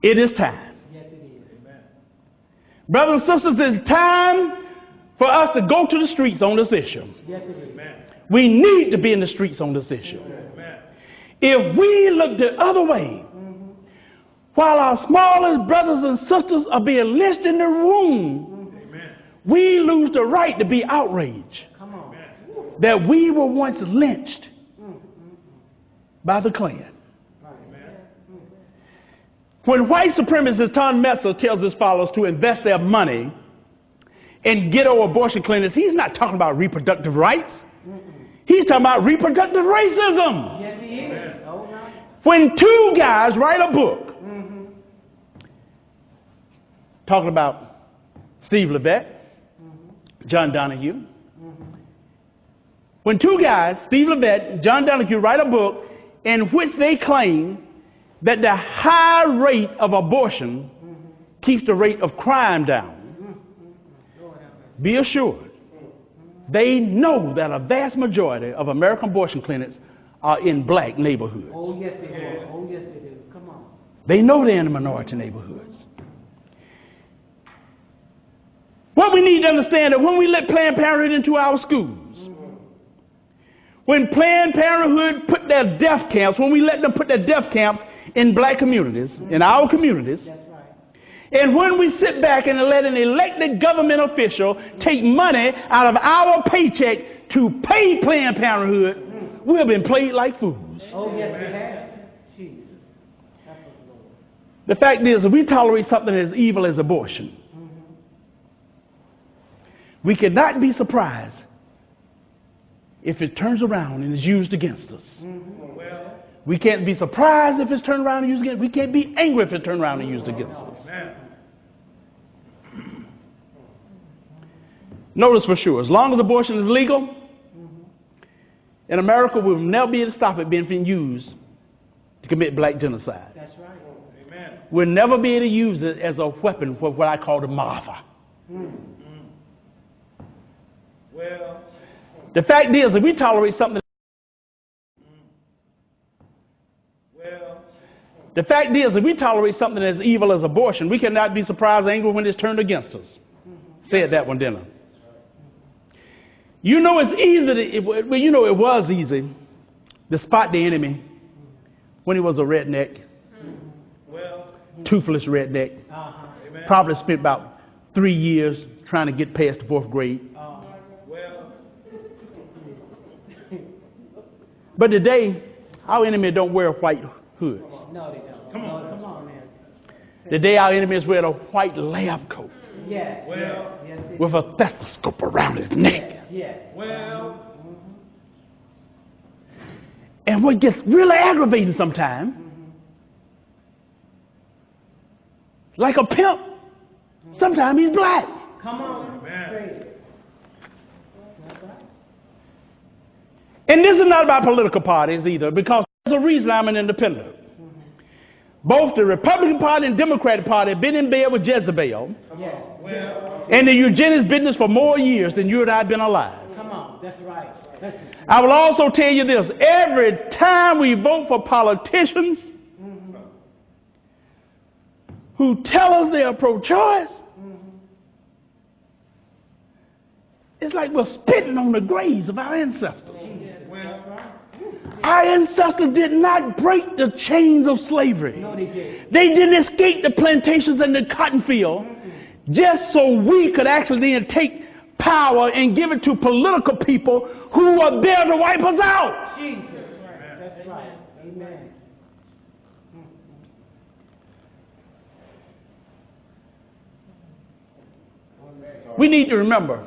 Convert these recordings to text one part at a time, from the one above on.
It is time. Yes, it is. Amen. Brothers and sisters, it's time for us to go to the streets on this issue. Yes, it is. Amen. We need to be in the streets on this issue. Amen. If we look the other way, while our smallest brothers and sisters are being lynched in the room, we lose the right to be outraged that we were once lynched by the Klan. When white supremacist Tom Metzer tells his followers to invest their money in ghetto abortion clinics, he's not talking about reproductive rights. He's talking about reproductive racism. Yes, he is. When two guys write a book talking about Steve Levette, John Donahue. When two guys, Steve Levette and John Donahue, write a book in which they claim that the high rate of abortion keeps the rate of crime down, be assured, they know that a vast majority of American abortion clinics are in black neighborhoods. Oh, yes, it is. Oh, yes, it is. Come on. They know they're in the minority neighborhoods. What we need to understand is when we let Planned Parenthood into our schools, when Planned Parenthood put their death camps, when we let them put their death camps in black communities, in our communities, That's right. and when we sit back and let an elected government official take money out of our paycheck to pay Planned Parenthood, we have been played like fools. Oh, yes, we have. Jesus. That's what the Lord. The fact is, if we tolerate something as evil as abortion, we cannot be surprised if it turns around and is used against us. We can't be surprised if it's turned around and used against us. We can't be angry if it's turned around and used against us. Notice for sure, as long as abortion is legal in America, we will never be able to stop it being used to commit black genocide. That's right. Amen. We'll never be able to use it as a weapon for what I call the Martha. Well, The fact is, if we tolerate something, the fact is, if we tolerate something as evil as abortion, we cannot be surprised or angry when it's turned against us. Said that one, didn't I? You know, it's easy. You know, it was easy to spot the enemy when he was a redneck, toothless redneck. Probably spent about 3 years trying to get past the 4th grade. But today, our enemy don't wear white hoods. No, they don't. Come on, man. Today, our enemies wear a white lab coat Yes. Well. Yes, it with a stethoscope around his neck. Yes. well, And what gets really aggravating sometimes, like a pimp, sometimes he's black. Come on. Amen. Say it. That's right. And this is not about political parties either, because there's a reason I'm an independent. Both the Republican Party and Democratic Party have been in bed with Jezebel Yes. well, and the eugenics business for more years than you and I have been alive. Come on. That's right. That's it. I will also tell you this, every time we vote for politicians who tell us they are pro-choice, it's like we're spitting on the graves of our ancestors. Our ancestors did not break the chains of slavery. No, they did. They didn't escape the plantations and the cotton field just so we could actually then take power and give it to political people who were there to wipe us out. Jesus. That's right. Amen. We need to remember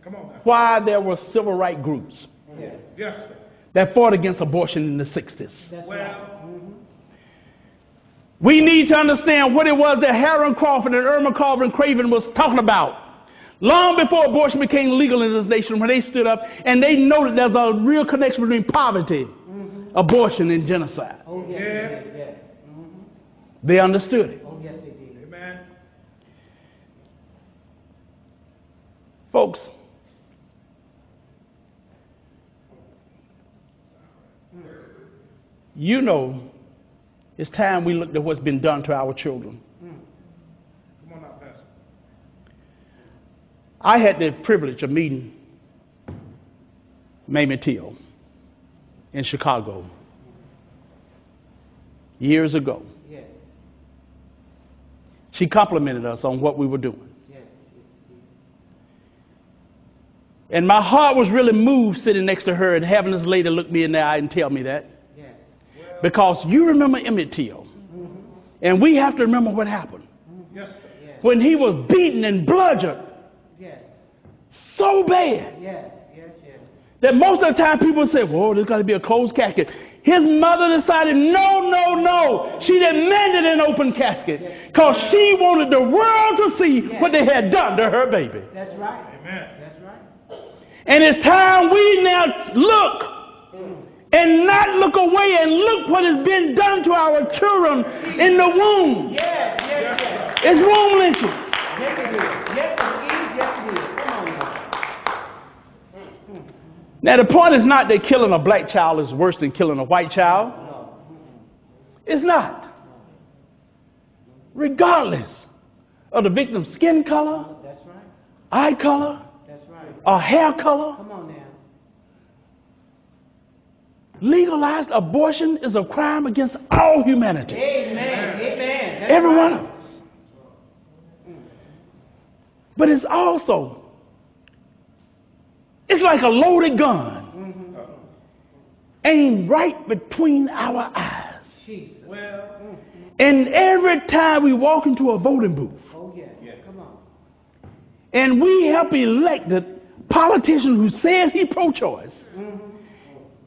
come on now. why there were civil rights groups Yes. Yes, sir. that fought against abortion in the 60s. That's right. Well, We need to understand what it was that Harold Crawford and Irma Carver Craven was talking about long before abortion became legal in this nation, when they stood up and they noted there's a real connection between poverty, abortion, and genocide. Oh, yes. Yes. Yes. They understood it. Oh, yes, they did. amen. Folks, you know It's time we looked at what's been done to our children. Come on now, Pastor. I had the privilege of meeting Mamie Till in Chicago years ago. Yes. She complimented us on what we were doing. Yes. And my heart was really moved sitting next to her and having this lady look me in the eye and tell me that. Yes. Because you remember Emmett Till. And we have to remember what happened. Yes, sir. Yes. When he was beaten and bludgeoned Yes. so bad Yes. Yes. Yes. that most of the time people say, whoa, there's got to be a closed casket. His mother decided, no. She demanded an open casket because she wanted the world to see what they had done to her baby. That's right. Amen. That's right. And it's time we now look and not look away and look what has been done to our children in the womb. Yes. Yes. Yes. It's womb lynching. Yes, it is. Yes, it is. Yes, it is. Come on now. Now, the point is not that killing a black child is worse than killing a white child. No. It's not. Regardless of the victim's skin color, That's right. eye color, That's right. or hair color, Come on now. legalized abortion is a crime against all humanity. Amen. Amen. That's Every right. one of us. But it's also, it's like a loaded gun aimed right between our eyes. Jesus. Well, And every time we walk into a voting booth Oh, yeah. Come on. and we help elected politician who says he's pro-choice,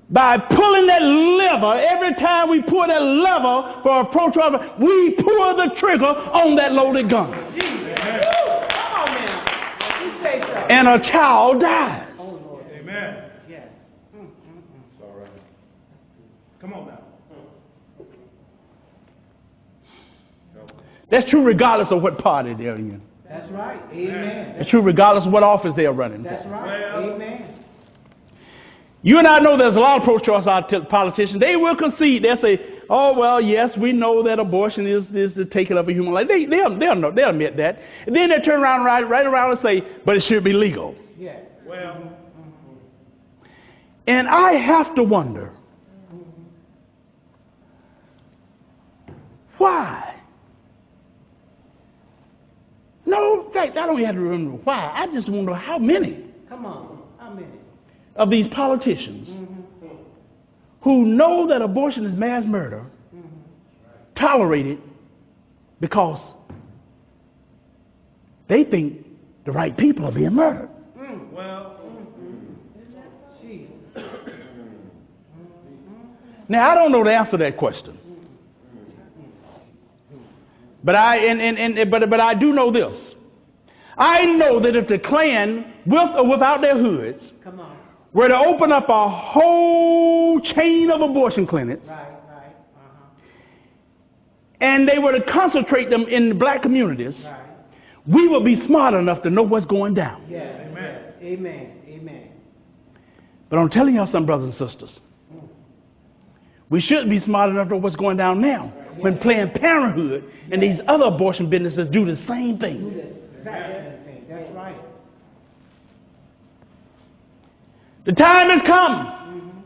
by pulling that lever, every time we pull that lever for a pro-choice, we pull the trigger on that loaded gun. Jesus. Woo. Come on now. You say so. And a child dies. Oh, Lord. amen. Yes. It's all right. Come on now. That's true regardless of what party they're in. That's right. Amen. It's true regardless of what office they're running That's for. right. Well. Amen. You and I know there's a lot of pro-choice politicians. They will concede. They'll say, oh, well, yes, we know that abortion is the taking of a human life. They'll admit that. And then they turn around right around and say, but it should be legal. Yes. Well, And I have to wonder, why? No, in fact, I don't have to remember why. I just wonder how many Come on. How many? of these politicians who know that abortion is mass murder tolerate it because they think the right people are being murdered. well, Jesus. Now, I don't know the answer to that question. But I do know this. I know that if the Klan, with or without their hoods, Come on. were to open up a whole chain of abortion clinics, Right. and they were to concentrate them in the black communities, Right. we would be smart enough to know what's going down. Yes. Amen. Yes. Amen. Amen. But I'm telling y'all some brothers and sisters, we should be smart enough to know what's going down now when Planned Parenthood and these other abortion businesses do the same Do thing. this. Exactly. That's right. The time has come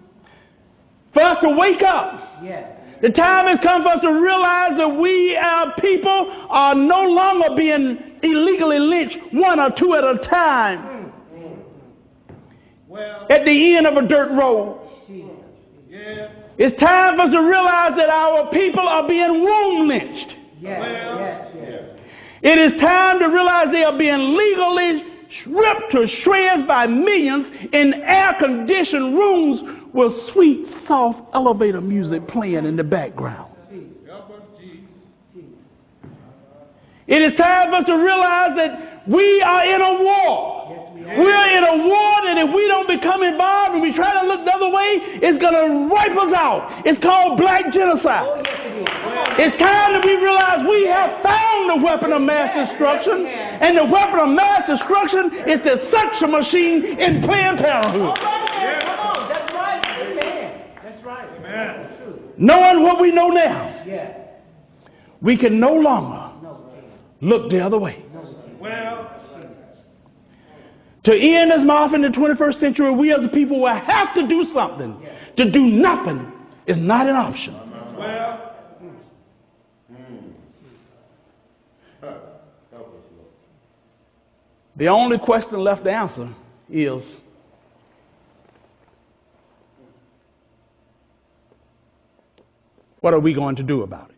for us to wake up. Yes. The time has come for us to realize that we, our people, are no longer being illegally lynched one or two at a time well, at the end of a dirt road. Jesus. yeah, It's time for us to realize that our people are being womb lynched. Yes. well, Yes. Yes. It is time to realize they are being legally ripped to shreds by millions in air-conditioned rooms with sweet, soft elevator music playing in the background. help us, Jesus. It is time for us to realize that we are in a war. Yes, we are. We're in a war that if we don't become involved and we try to look the other way, it's going to wipe us out. It's called black genocide. Oh, yes, it is. It's time that we realize we have found the weapon of mass destruction, and the weapon of mass destruction is the suction machine in Planned Parenthood. Come on. That's right. Amen. That's right. Amen. That's true. Knowing what we know now, Yes. we can no longer look the other way. Well, To end this mouth in the 21st century, we as a people will have to do something. To do nothing is not an option. well, The only question left to answer is, what are we going to do about it?